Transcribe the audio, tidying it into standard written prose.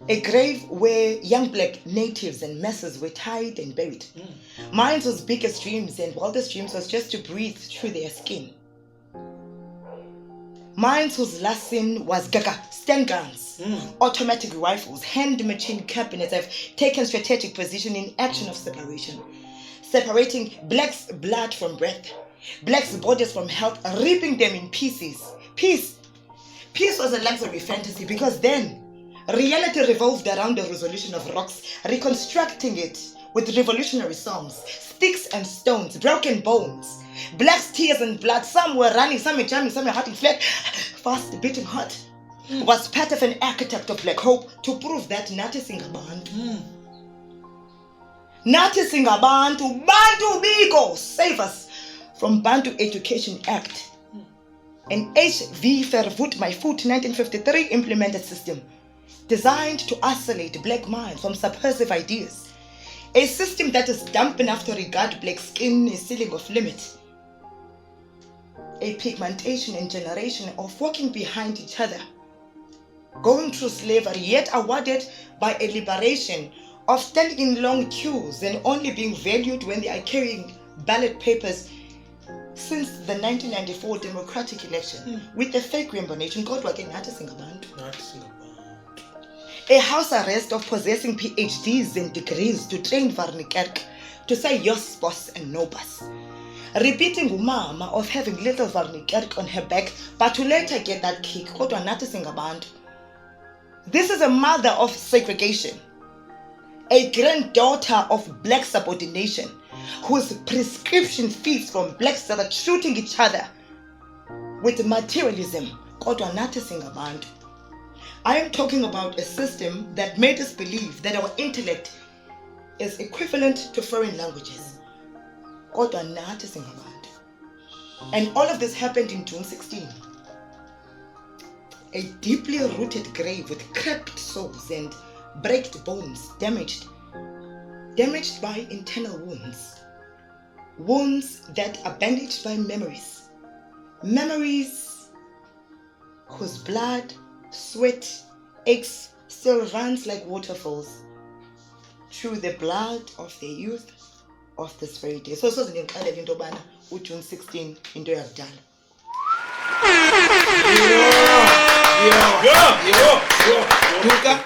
A grave where young black natives and masses were tied and buried. Mine's biggest dreams and wildest dreams was just to breathe through their skin. Mine's last sin was gaga, stand guns, automatic rifles, hand machine cabinets have taken strategic position in action of separation. Separating blacks' blood from breath, blacks' bodies from health, ripping them in pieces. Peace was a luxury fantasy because then reality revolved around the resolution of rocks, reconstructing it with revolutionary songs, sticks and stones, broken bones, blacks' tears and blood. Some were running, some were jamming, some were hurting flat, fast beating heart. Was part of an architect of black hope to prove that Nathi singabantu. Nathi singabantu, Bantu Biko, save us from Bantu Education Act. An HV Vervoet My Foot 1953 implemented system designed to isolate black minds from subversive ideas. A system that is dumb enough to regard black skin a ceiling of limit. A pigmentation and generation of walking behind each other, going through slavery, yet awarded by a liberation of standing in long queues and only being valued when they are carrying ballot papers since the 1994 democratic election with the fake rainbow nation called Nathi singabantu. A house arrest of possessing PhDs and degrees to train Varnikerk to say yes boss and no boss. Repeating umama of having little Varnikerk on her back but to later get that kick kodwa Nathi singabantu. This is a mother of segregation, a granddaughter of black subordination, whose prescription feeds from blacks that are shooting each other with materialism. Kodwa Nathi singabantu. I am talking about a system that made us believe that our intellect is equivalent to foreign languages. Kodwa Nathi singabantu. And all of this happened in June 16. A deeply rooted grave with cracked souls and breaked bones, damaged by internal wounds. Wounds that are bandaged by memories. Memories whose blood, sweat, aches still runs like waterfalls through the blood of the youth of this very day. So ndiqale into bana uJune 16 into yakudala. Yo.